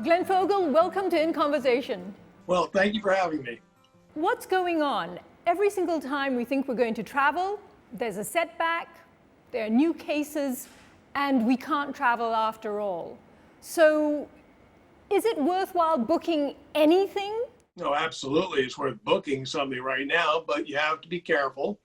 Glenn Fogel, welcome to In Conversation. Well, thank you for having me. What's going on? Every single time we think we're going to travel, there's a setback, there are new cases, and we can't travel after all. So is it worthwhile booking anything? No, absolutely. It's worth booking something right now, but you have to be careful.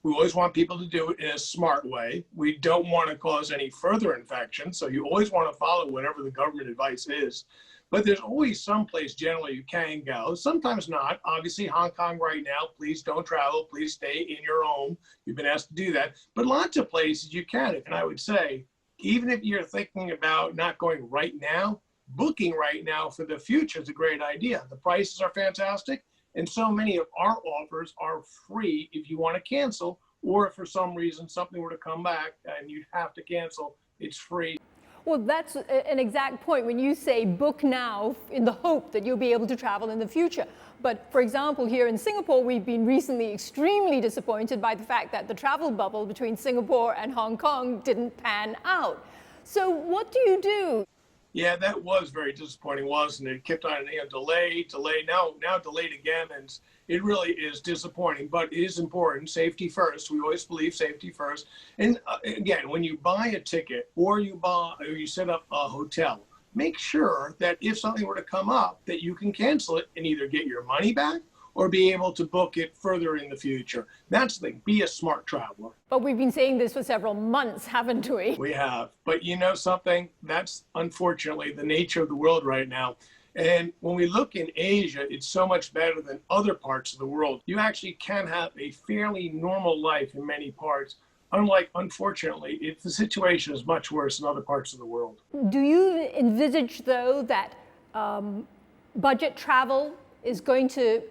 We always want people to do it in a smart way. We don't want to cause any further infection, so you always want to follow whatever the government advice is. But there's always some place generally you can go, sometimes not. Obviously, Hong Kong right now, please don't travel. Please stay in your home. You've been asked to do that. But lots of places you can. And I would say, even if you're thinking about not going right now, booking right now for the future is a great idea. The prices are fantastic. And so many of our offers are free if you want to cancel, or if for some reason something were to come back and you have to cancel, it's free. Well, that's an exact point when you say book now in the hope that you'll be able to travel in the future. But for example, here in Singapore, we've been recently extremely disappointed by the fact that the travel bubble between Singapore and Hong Kong didn't pan out. So what do you do? Yeah, that was very disappointing, wasn't it? It kept on delayed, now delayed again, and it really is disappointing, but it is important. Safety first. We always believe safety first. And again, when you buy a ticket or you set up a hotel, make sure that if something were to come up, that you can cancel it and either get your money back or be able to book it further in the future. That's the thing. Be a smart traveler. But we've been saying this for several months, haven't we? We have. But you know something? That's unfortunately the nature of the world right now. And when we look in Asia, it's so much better than other parts of the world. You actually can have a fairly normal life in many parts. Unlike, unfortunately, the situation is much worse in other parts of the world. Do you envisage, though, that budget travel is going to,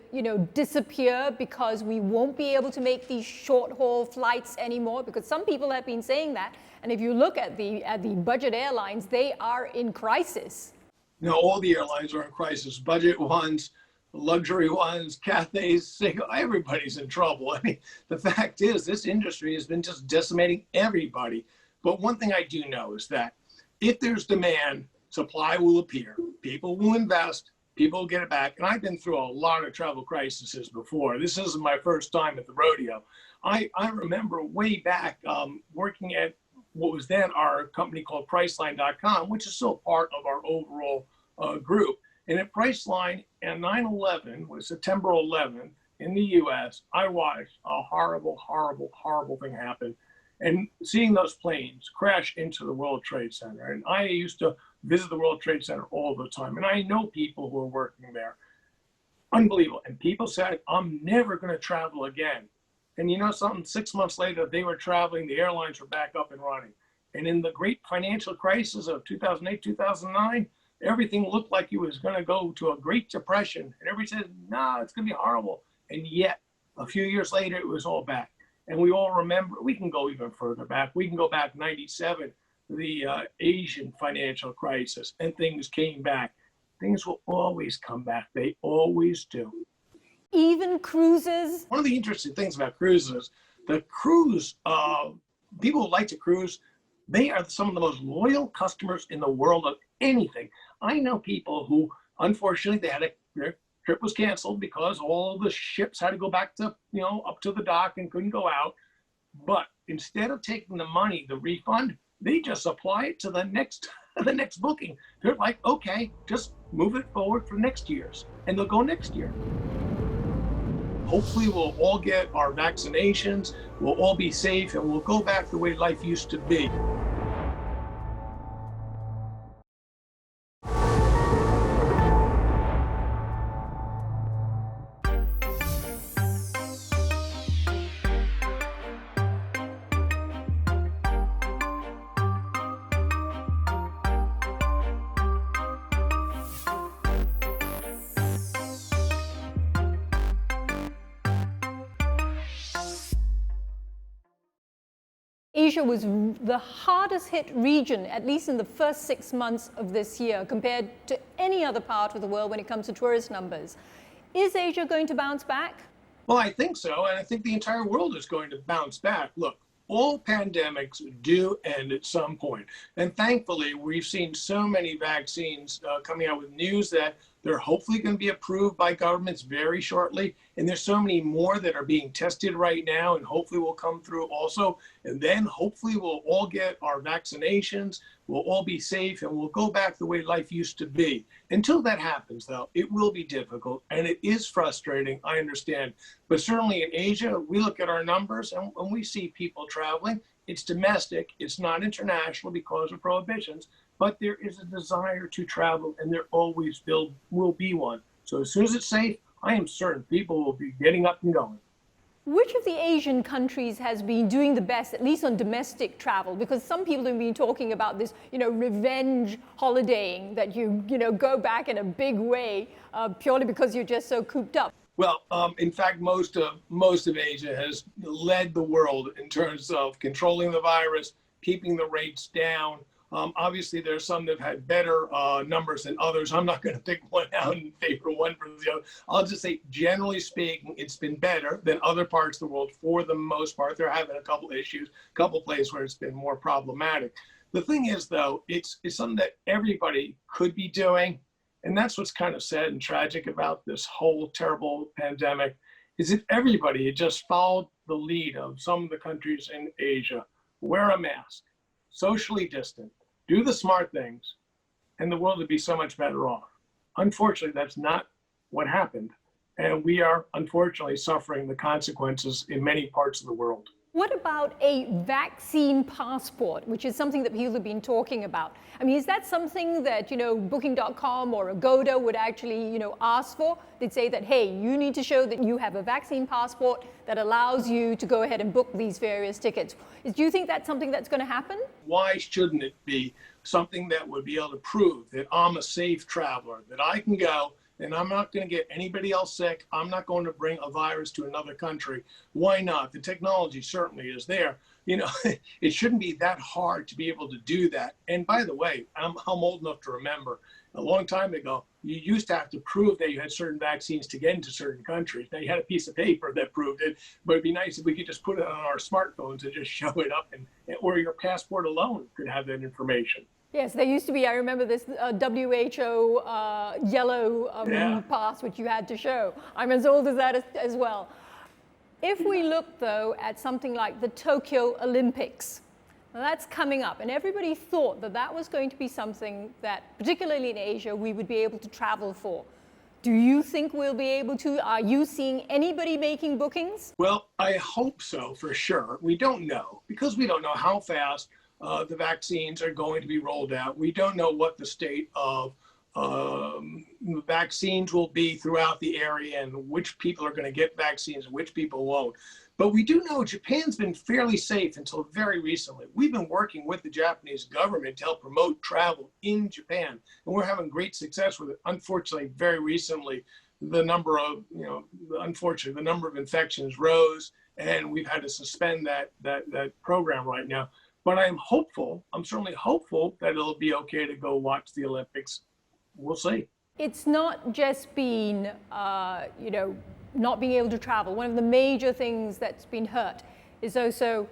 disappear because we won't be able to make these short-haul flights anymore? Because some people have been saying that. And if you look at the budget airlines, they are in crisis. No, all the airlines are in crisis. Budget ones, luxury ones, Cathays, single, everybody's in trouble. I mean, the fact is, this industry has been just decimating everybody. But one thing I do know is that if there's demand, supply will appear. People will invest. People get it back. And I've been through a lot of travel crises before. This isn't my first time at the rodeo. I remember way back working at what was then our company called Priceline.com, which is still part of our overall group. And at Priceline, on 9/11, was September 11th in the US, I watched a horrible, horrible, horrible thing happen. And seeing those planes crash into the World Trade Center. And I used to visit the World Trade Center all the time. And I know people who are working there. Unbelievable. And people said, I'm never going to travel again. And you know something? 6 months later, they were traveling. The airlines were back up and running. And in the great financial crisis of 2008, 2009, everything looked like it was going to go to a Great Depression. And everybody said, no, it's going to be horrible. And yet, a few years later, it was all back. And we all remember, we can go even further back. We can go back 97, the Asian financial crisis, and things came back. Things will always come back. They always do. Even cruises? One of the interesting things about cruises, the cruise, people who like to cruise, they are some of the most loyal customers in the world of anything. I know people who, unfortunately, their trip was canceled because all the ships had to go back to, up to the dock and couldn't go out. But instead of taking the money, the refund, they just apply it to the next booking. They're like, okay, just move it forward for next year's, and they'll go next year. Hopefully we'll all get our vaccinations, we'll all be safe, and we'll go back the way life used to be. Asia was the hardest hit region, at least in the first 6 months of this year, compared to any other part of the world when it comes to tourist numbers. Is Asia going to bounce back? Well, I think so, and I think the entire world is going to bounce back. Look, All pandemics do end at some point. And thankfully, we've seen so many vaccines coming out with news that they're hopefully going to be approved by governments very shortly. And there's so many more that are being tested right now and hopefully will come through also. And then hopefully we'll all get our vaccinations, we'll all be safe, and we'll go back the way life used to be. Until that happens, though, it will be difficult and it is frustrating, I understand. But certainly in Asia, we look at our numbers and when we see people traveling, it's domestic, it's not international because of prohibitions, but there is a desire to travel and there always will be one. So as soon as it's safe, I am certain people will be getting up and going. Which of the Asian countries has been doing the best, at least on domestic travel? Because some people have been talking about this, revenge holidaying, that you go back in a big way purely because you're just so cooped up. Well, in fact, most of Asia has led the world in terms of controlling the virus, keeping the rates down. Obviously, there's some that have had better numbers than others. I'm not going to pick one out and favor one versus the other. I'll just say, generally speaking, it's been better than other parts of the world for the most part. They're having a couple issues, a couple places where it's been more problematic. The thing is, though, it's something that everybody could be doing. And that's what's kind of sad and tragic about this whole terrible pandemic, is that everybody had just followed the lead of some of the countries in Asia. Wear a mask, socially distant, do the smart things, and the world would be so much better off. Unfortunately, that's not what happened. And we are unfortunately suffering the consequences in many parts of the world. What about a vaccine passport, which is something that people have been talking about? I mean, is that something that, Booking.com or Agoda would actually, ask for? They'd say that, hey, you need to show that you have a vaccine passport that allows you to go ahead and book these various tickets. Do you think that's something that's going to happen? Why shouldn't it be something that would be able to prove that I'm a safe traveler, that I can go and I'm not going to get anybody else sick. I'm not going to bring a virus to another country. Why not? The technology certainly is there. It shouldn't be that hard to be able to do that. And by the way, I'm old enough to remember a long time ago, you used to have to prove that you had certain vaccines to get into certain countries. Now you had a piece of paper that proved it, but it'd be nice if we could just put it on our smartphones and just show it up, or your passport alone could have that information. Yes, there used to be, I remember this WHO yellow pass, which you had to show. I'm as old as that as well. If we look, though, at something like the Tokyo Olympics, now that's coming up, and everybody thought that that was going to be something that, particularly in Asia, we would be able to travel for. Do you think we'll be able to? Are you seeing anybody making bookings? Well, I hope so, for sure. We don't know, because we don't know how fast the vaccines are going to be rolled out. We don't know what the state of vaccines will be throughout the area and which people are going to get vaccines and which people won't. But we do know Japan's been fairly safe until very recently. We've been working with the Japanese government to help promote travel in Japan, and we're having great success with it. Unfortunately, very recently, the number of infections rose, and we've had to suspend that program right now. But I'm certainly hopeful that it'll be okay to go watch the Olympics. We'll see. It's not just been, not being able to travel. One of the major things that's been hurt is also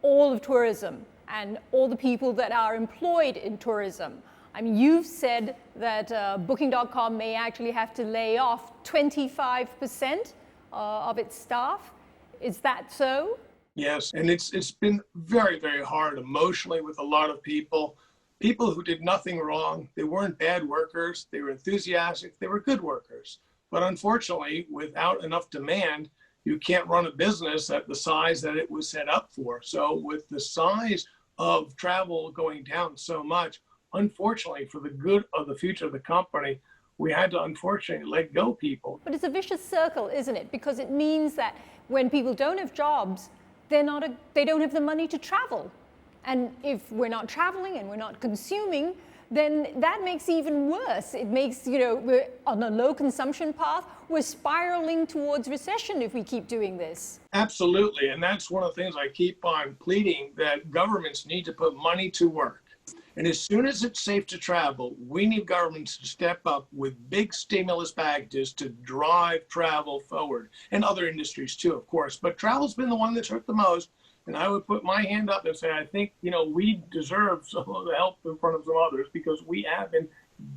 all of tourism and all the people that are employed in tourism. I mean, you've said that Booking.com may actually have to lay off 25% of its staff. Is that so? Yes, and it's been very, very hard emotionally with a lot of people who did nothing wrong. They weren't bad workers. They were enthusiastic. They were good workers. But unfortunately, without enough demand, you can't run a business at the size that it was set up for. So with the size of travel going down so much, unfortunately, for the good of the future of the company, we had to unfortunately let go people. But it's a vicious circle, isn't it? Because it means that when people don't have jobs, they don't have the money to travel. And if we're not traveling and we're not consuming, then that makes it even worse. It makes, we're on a low consumption path. We're spiraling towards recession if we keep doing this. Absolutely. And that's one of the things I keep on pleading, that governments need to put money to work. And as soon as it's safe to travel, we need governments to step up with big stimulus packages to drive travel forward, and other industries too, of course. But travel's been the one that's hurt the most. And I would put my hand up and say, I think, we deserve some of the help in front of some others because we have been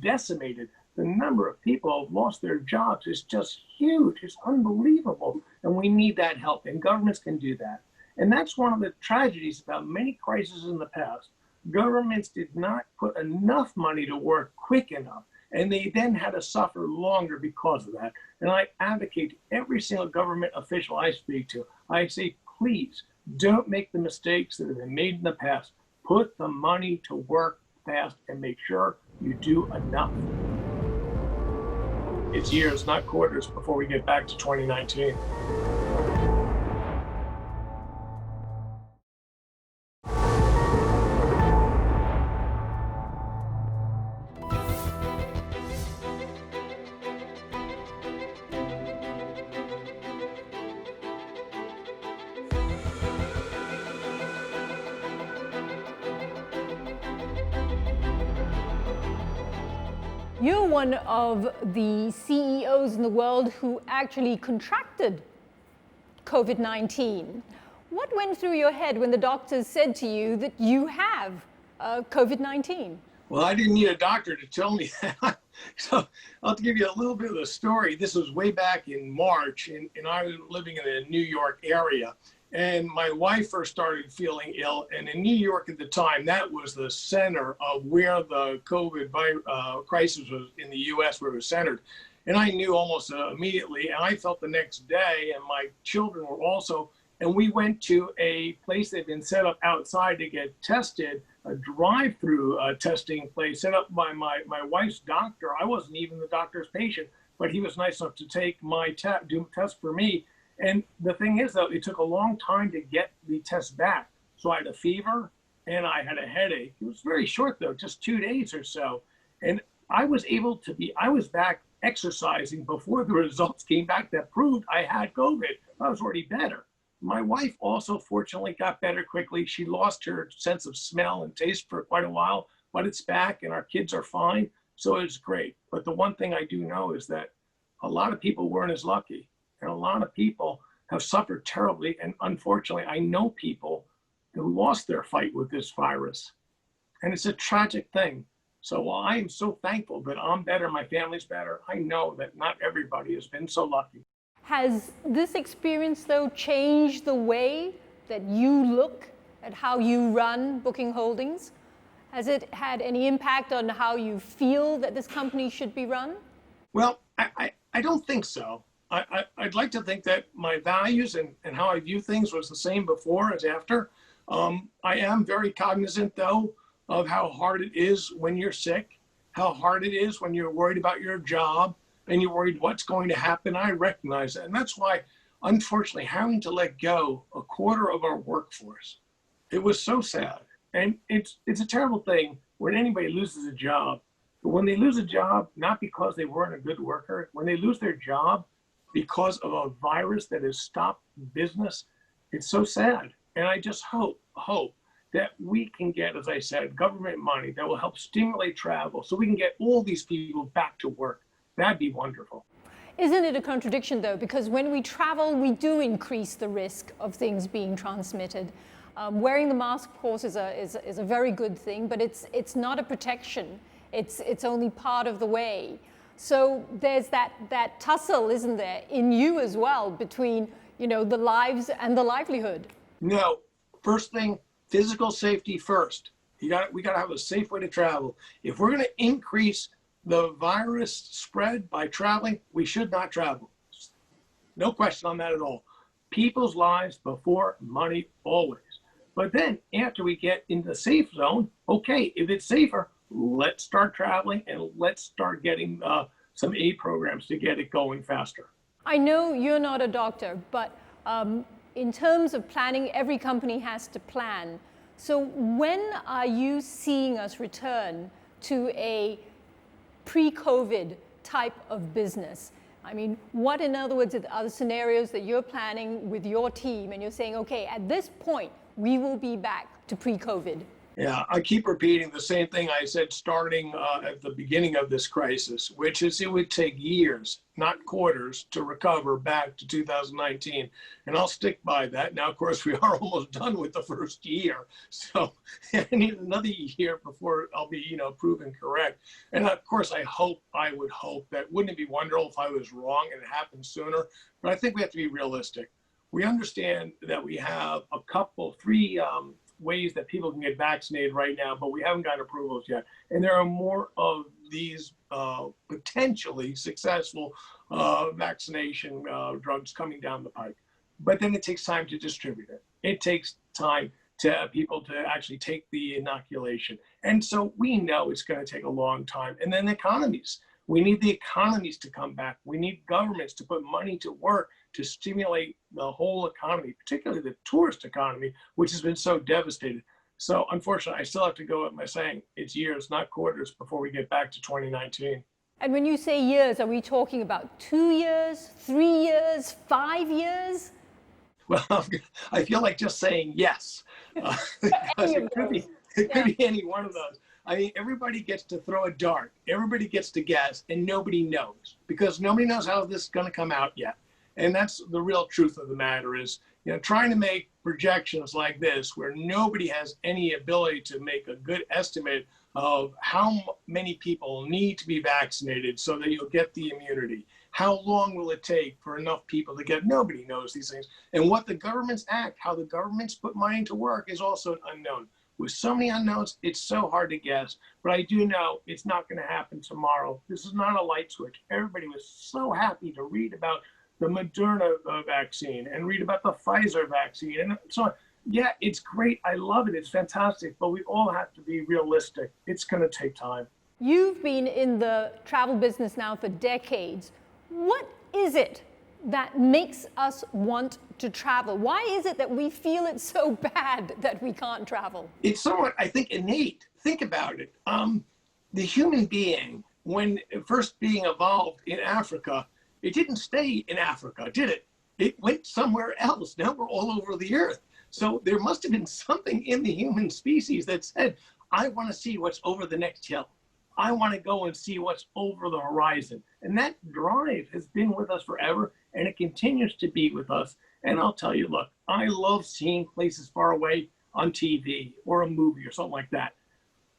decimated. The number of people who have lost their jobs is just huge. It's unbelievable. And we need that help. And governments can do that. And that's one of the tragedies about many crises in the past. Governments did not put enough money to work quick enough. And they then had to suffer longer because of that. And I advocate every single government official I speak to. I say, please don't make the mistakes that have been made in the past. Put the money to work fast and make sure you do enough. It's years, not quarters, before we get back to 2019. You're one of the CEOs in the world who actually contracted COVID-19. What went through your head when the doctors said to you that you have COVID-19? Well, I didn't need a doctor to tell me that. So I'll give you a little bit of the story. This was way back in March, and I was living in the New York area. And my wife first started feeling ill. And in New York at the time, that was the center of where the COVID crisis was in the US, where it was centered. And I knew almost immediately. And I felt the next day, and my children were also. And we went to a place that had been set up outside to get tested, a drive-through testing place set up by my wife's doctor. I wasn't even the doctor's patient, but he was nice enough to take my do a test for me. And the thing is, though, it took a long time to get the test back. So I had a fever and I had a headache. It was very short, though, just 2 days or so. And I was back exercising before the results came back that proved I had COVID. I was already better. My wife also, fortunately, got better quickly. She lost her sense of smell and taste for quite a while, but it's back and our kids are fine. So it's great. But the one thing I do know is that a lot of people weren't as lucky. And a lot of people have suffered terribly. And unfortunately, I know people who lost their fight with this virus. And it's a tragic thing. So while I am so thankful that I'm better, my family's better, I know that not everybody has been so lucky. Has this experience, though, changed the way that you look at how you run Booking Holdings? Has it had any impact on how you feel that this company should be run? Well, I don't think so. I'd like to think that my values and how I view things was the same before as after. I am very cognizant, though, of how hard it is when you're sick, how hard it is when you're worried about your job and you're worried what's going to happen. I recognize that. And that's why, unfortunately, having to let go a quarter of our workforce, it was so sad. And it's a terrible thing when anybody loses a job. But when they lose a job, not because they weren't a good worker, when they lose their job because of a virus that has stopped business, it's so sad. And I just hope that we can get, as I said, government money that will help stimulate travel so we can get all these people back to work. That'd be wonderful. Isn't it a contradiction, though? Because when we travel, we do increase the risk of things being transmitted. Wearing the mask, of course, is a very good thing, but it's not a protection. It's only part of the way. So there's that tussle, isn't there, in you as well between, the lives and the livelihood? No. First thing, physical safety first. We got to have a safe way to travel. If we're going to increase the virus spread by traveling, we should not travel. No question on that at all. People's lives before money always. But then after we get into the safe zone, okay, if it's safer, let's start traveling and let's start getting some aid programs to get it going faster. I know you're not a doctor, but in terms of planning, every company has to plan. So when are you seeing us return to a pre-COVID type of business? I mean, what, in other words, are the scenarios that you're planning with your team and you're saying, okay, at this point, we will be back to pre-COVID? Yeah, I keep repeating the same thing I said starting at the beginning of this crisis, which is it would take years, not quarters, to recover back to 2019. And I'll stick by that. Now, of course, we are almost done with the first year. So I need another year before I'll be, proven correct. And of course, I would hope that wouldn't it be wonderful if I was wrong and it happened sooner? But I think we have to be realistic. We understand that we have three ways that people can get vaccinated right now, but we haven't gotten approvals yet. And there are more of these potentially successful vaccination drugs coming down the pike. But then it takes time to distribute it. It takes time to people to actually take the inoculation. And so we know it's going to take a long time. And then economies. We need the economies to come back. We need governments to put money to work to stimulate the whole economy, particularly the tourist economy, which has been so devastated. So unfortunately, I still have to go with my saying, it's years, not quarters, before we get back to 2019. And when you say years, are we talking about 2 years, 3 years, 5 years? Well, I feel like just saying yes, because it could be any one of those. I mean, everybody gets to throw a dart. Everybody gets to guess, and nobody knows because nobody knows how this is going to come out yet. And that's the real truth of the matter is, trying to make projections like this where nobody has any ability to make a good estimate of how many people need to be vaccinated so that you'll get the immunity. How long will it take for enough people to get? Nobody knows these things. And what the governments how the governments put money to work is also an unknown. With so many unknowns, it's so hard to guess. But I do know it's not going to happen tomorrow. This is not a light switch. Everybody was so happy to read about the Moderna vaccine and read about the Pfizer vaccine. And so on. Yeah, it's great. I love it. It's fantastic. But we all have to be realistic. It's going to take time. You've been in the travel business now for decades. What is it that makes us want to travel? Why is it that we feel it's so bad that we can't travel? It's somewhat, I think, innate. Think about it. The human being, when first being evolved in Africa, it didn't stay in Africa, did it? It went somewhere else. Now we're all over the earth. So there must have been something in the human species that said, I want to see what's over the next hill. I want to go and see what's over the horizon. And that drive has been with us forever, and it continues to be with us. And I'll tell you, look, I love seeing places far away on TV or a movie or something like that.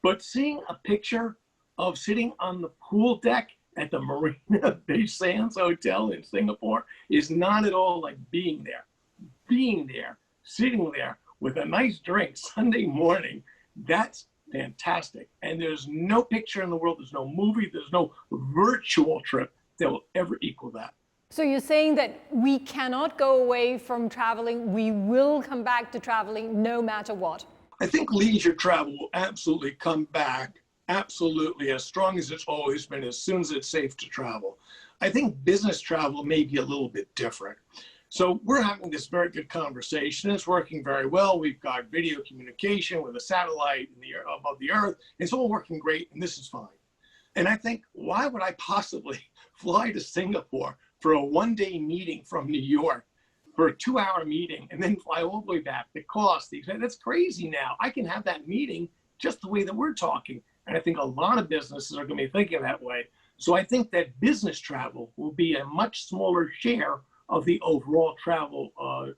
But seeing a picture of sitting on the pool deck at the Marina Bay Sands Hotel in Singapore is not at all like being there. Being there, sitting there with a nice drink Sunday morning, that's fantastic. And there's no picture in the world, there's no movie, there's no virtual trip that will ever equal that. So you're saying that we cannot go away from traveling, we will come back to traveling no matter what? I think leisure travel will absolutely come back, absolutely, as strong as it's always been, as soon as it's safe to travel. I think business travel may be a little bit different. So we're having this very good conversation. It's working very well. We've got video communication with a satellite in the air, above the earth. It's all working great, and this is fine. And I think, why would I possibly fly to Singapore for a one-day meeting from New York, for a 2-hour meeting, and then fly all the way back? The cost, that's crazy now. I can have that meeting just the way that we're talking. And I think a lot of businesses are going to be thinking that way. So I think that business travel will be a much smaller share of the overall travel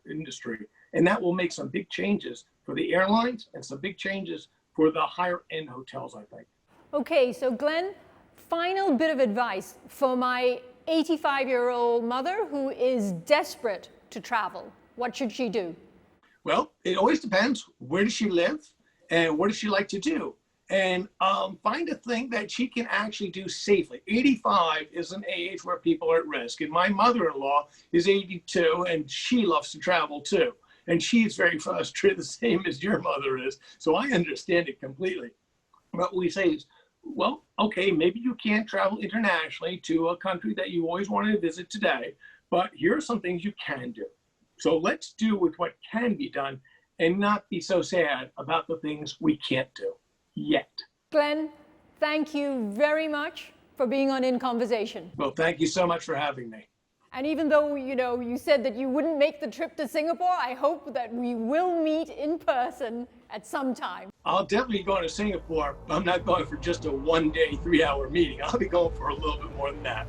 industry. And that will make some big changes for the airlines and some big changes for the higher end hotels, I think. Okay, so Glenn, final bit of advice for my 85-year-old mother who is desperate to travel. What should she do? Well, it always depends. Where does she live and what does she like to do? And find a thing that she can actually do safely. 85 is an age where people are at risk. And my mother-in-law is 82 and she loves to travel too. And she's very frustrated, the same as your mother is. So I understand it completely. What we say is, well, okay, maybe you can't travel internationally to a country that you always wanted to visit today, but here are some things you can do. So let's do with what can be done and not be so sad about the things we can't do yet. Glenn, thank you very much for being on In Conversation. Well, thank you so much for having me. And even though, you know, you said that you wouldn't make the trip to Singapore, I hope that we will meet in person at some time. I'll definitely go to Singapore. I'm not going for just a 1-day, 3-hour meeting. I'll be going for a little bit more than that.